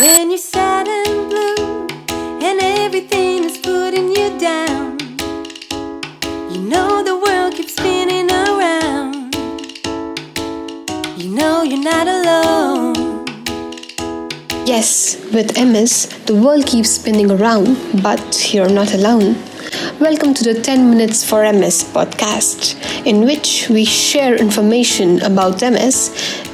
When you're sad and blue and everything is putting you down, you know the world keeps spinning around. You know you're not alone. Yes, with MS, the world keeps spinning around, but you're not alone. Welcome to the 10 Minutes for MS podcast, in which we share information about MS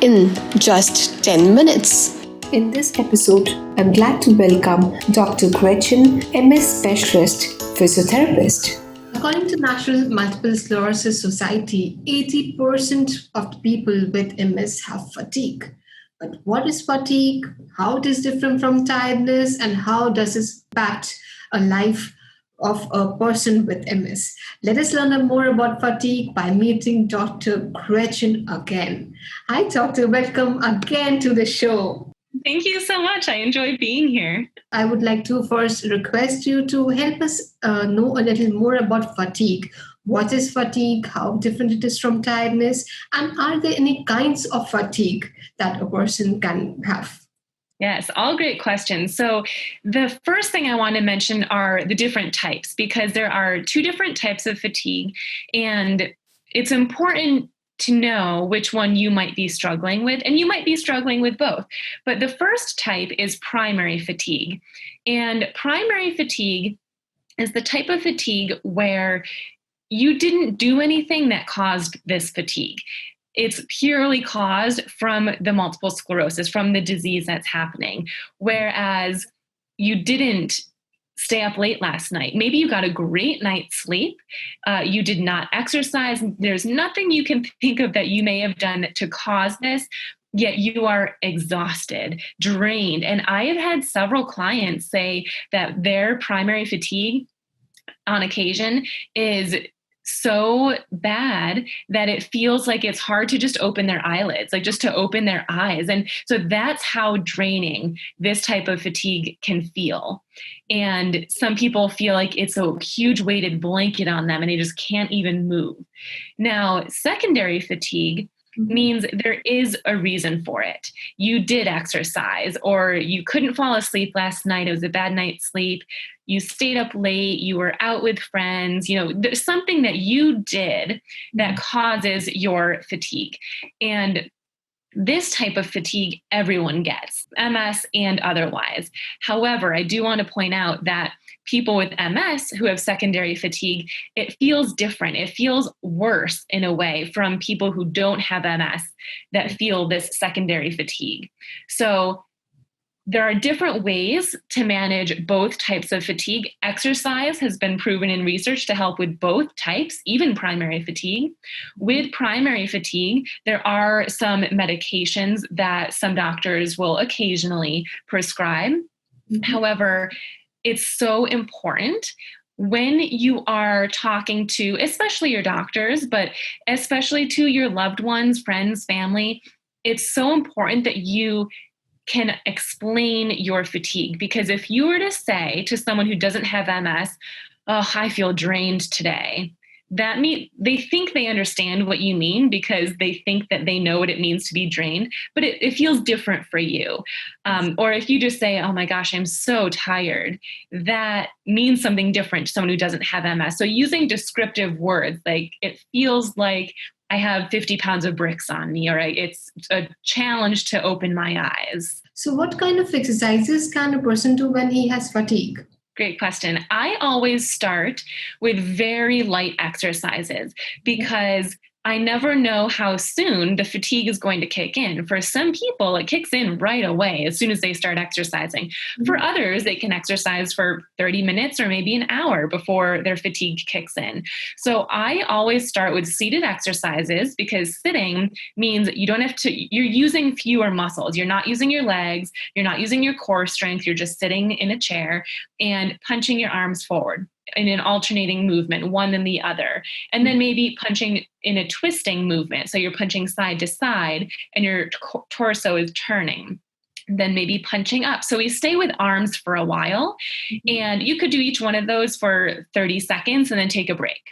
in just 10 minutes. In this episode, I'm glad to welcome Dr. Gretchen, MS specialist, physiotherapist. According to National Multiple Sclerosis Society, 80% of the people with MS have fatigue. But what is fatigue? How it is different from tiredness, and how does it impact a life of a person with MS? Let us learn more about fatigue by meeting Dr. Gretchen again. Hi, Doctor. Welcome again to the show. Thank you so much. I enjoy being here. I would like to first request you to help us know a little more about fatigue. What is fatigue? How different it is from tiredness? And are there any kinds of fatigue that a person can have? Yes, all great questions. So the first thing I want to mention are the different types, because there are two different types of fatigue, and it's important to know which one you might be struggling with, and you might be struggling with both. But the first type is primary fatigue. And primary fatigue is the type of fatigue where you didn't do anything that caused this fatigue. It's purely caused from the multiple sclerosis, from the disease that's happening. Whereas you didn't stay up late last night. Maybe you got a great night's sleep. You did not exercise. There's nothing you can think of that you may have done to cause this, yet you are exhausted, drained. And I have had several clients say that their primary fatigue on occasion is so bad that it feels like it's hard to just open their eyelids, like just to open their eyes. And so that's how draining this type of fatigue can feel. And some people feel like it's a huge weighted blanket on them and they just can't even move. Now, secondary fatigue means there is a reason for it. You did exercise, or you couldn't fall asleep last night. It was a bad night's sleep. You stayed up late. You were out with friends. There's something that you did that causes your fatigue. And this type of fatigue, everyone gets, MS and otherwise. However, I do want to point out that people with MS who have secondary fatigue, it feels different. It feels worse in a way from people who don't have MS that feel this secondary fatigue. So there are different ways to manage both types of fatigue. Exercise has been proven in research to help with both types, even primary fatigue. With primary fatigue, there are some medications that some doctors will occasionally prescribe. However, it's so important when you are talking to, especially your doctors, but especially to your loved ones, friends, family, it's so important that you can explain your fatigue. Because if you were to say to someone who doesn't have MS, "Oh, I feel drained today," that means they think they understand what you mean because they think that they know what it means to be drained, but it feels different for you. Or if you just say, "Oh my gosh, I'm so tired," that means something different to someone who doesn't have MS. So using descriptive words, like it feels like I have 50 pounds of bricks on me, or it's a challenge to open my eyes. So what kind of exercises can a person do when he has fatigue? Great question. I always start with very light exercises because I never know how soon the fatigue is going to kick in. For some people, it kicks in right away as soon as they start exercising. For others, they can exercise for 30 minutes or maybe an hour before their fatigue kicks in. So I always start with seated exercises because sitting means you're using fewer muscles. You're not using your legs. You're not using your core strength. You're just sitting in a chair and punching your arms forward in an alternating movement, one and the other. And then maybe punching in a twisting movement. So you're punching side to side and your torso is turning. Then maybe punching up. So we stay with arms for a while, and you could do each one of those for 30 seconds and then take a break.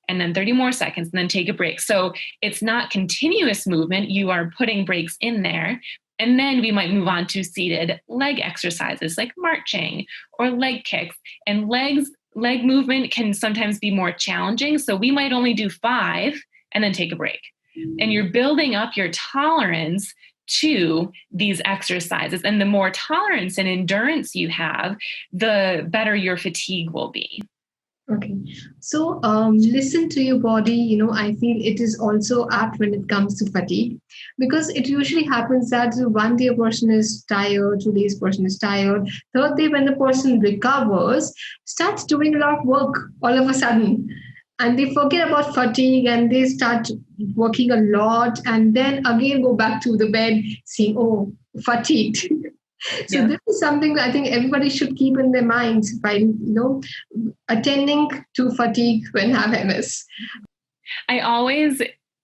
And then 30 more seconds and then take a break. So it's not continuous movement. You are putting breaks in there, And then we might move on to seated leg exercises like marching or leg kicks. And leg movement can sometimes be more challenging. So we might only do 5 and then take a break. And you're building up your tolerance to these exercises. And the more tolerance and endurance you have, the better your fatigue will be. Okay. So listen to your body. I feel it is also apt when it comes to fatigue, because it usually happens that one day a person is tired, 2 days person is tired, third day when the person recovers, starts doing a lot of work all of a sudden. And they forget about fatigue and they start working a lot and then again go back to the bed saying, oh, fatigued. So Yeah. this is something I think everybody should keep in their minds by, attending to fatigue when have MS. I always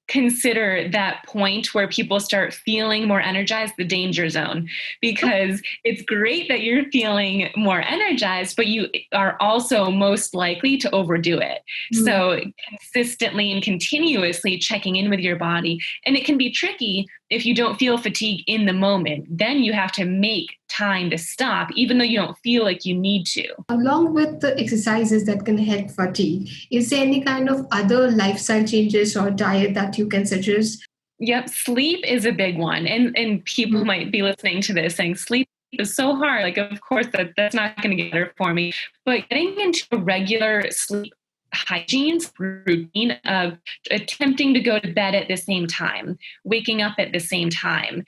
consider that point where people start feeling more energized the danger zone, because it's great that you're feeling more energized, but you are also most likely to overdo it. So consistently and continuously checking in with your body. And it can be tricky if you don't feel fatigue in the moment. Then you have to make time to stop, even though you don't feel like you need to. Along with the exercises that can help fatigue, is there any kind of other lifestyle changes or diet that you can suggest? Yep, sleep is a big one. And people might be listening to this saying, sleep is so hard. Like, of course, that's not going to get better for me. But getting into a regular sleep hygiene routine of attempting to go to bed at the same time, waking up at the same time,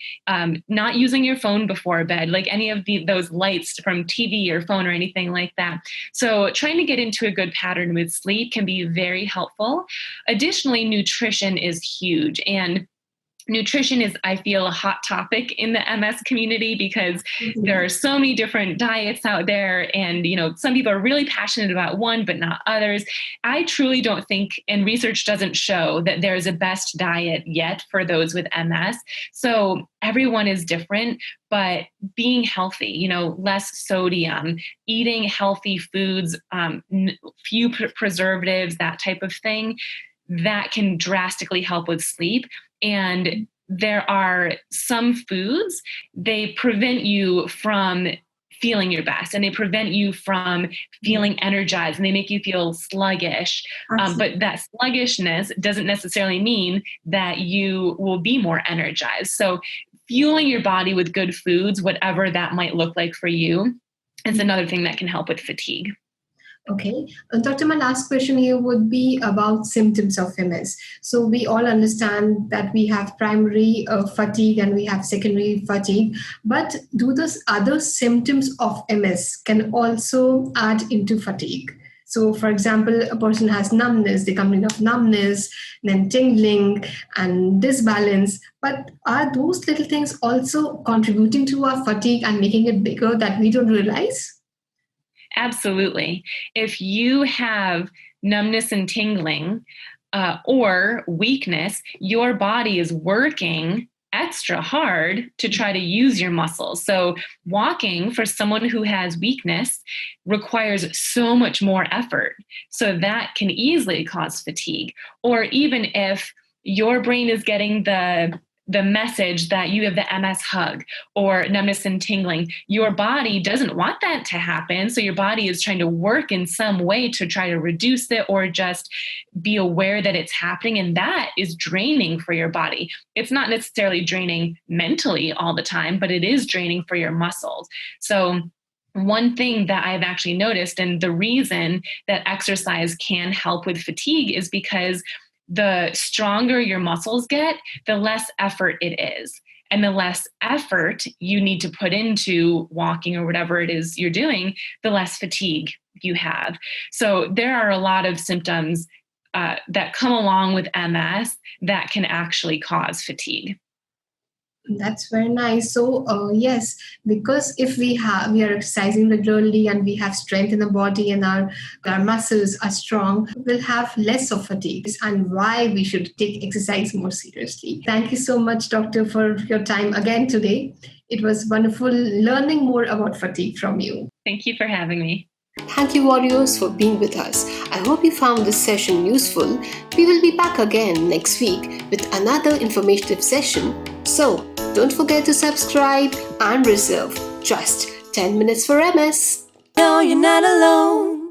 not using your phone before bed, like any of those lights from TV or phone or anything like that. So trying to get into a good pattern with sleep can be very helpful. Additionally, nutrition is huge. And nutrition is, I feel, a hot topic in the MS community, because there are so many different diets out there. And, some people are really passionate about one, but not others. I truly don't think, and research doesn't show, that there's a best diet yet for those with MS. So everyone is different, but being healthy, less sodium, eating healthy foods, few preservatives, that type of thing, that can drastically help with sleep. And there are some foods, they prevent you from feeling your best, and they prevent you from feeling energized, and they make you feel sluggish. But that sluggishness doesn't necessarily mean that you will be more energized. So fueling your body with good foods, whatever that might look like for you, is another thing that can help with fatigue. Okay. Doctor, my last question here would be about symptoms of MS. So we all understand that we have primary fatigue and we have secondary fatigue, but do those other symptoms of MS can also add into fatigue? So, for example, a person has numbness, they complain of numbness, then tingling and disbalance. But are those little things also contributing to our fatigue and making it bigger that we don't realize? Absolutely. If you have numbness and tingling or weakness, your body is working extra hard to try to use your muscles. So walking for someone who has weakness requires so much more effort. So that can easily cause fatigue. Or even if your brain is getting the message that you have the MS hug or numbness and tingling, your body doesn't want that to happen. So your body is trying to work in some way to try to reduce it or just be aware that it's happening. And that is draining for your body. It's not necessarily draining mentally all the time, but it is draining for your muscles. So one thing that I've actually noticed, and the reason that exercise can help with fatigue, is because the stronger your muscles get, the less effort it is. And the less effort you need to put into walking or whatever it is you're doing, the less fatigue you have. So there are a lot of symptoms that come along with MS that can actually cause fatigue. That's very nice. So yes, because if we are exercising regularly and we have strength in the body and our muscles are strong, we'll have less of fatigue, and why we should take exercise more seriously. Thank you so much, Doctor, for your time again today. It was wonderful learning more about fatigue from you. Thank you for having me. Thank you, warriors, for being with us. I hope you found this session useful. We will be back again next week with another informative session. So, Don't forget to subscribe and reserve just 10 minutes for MS. No, you're not alone.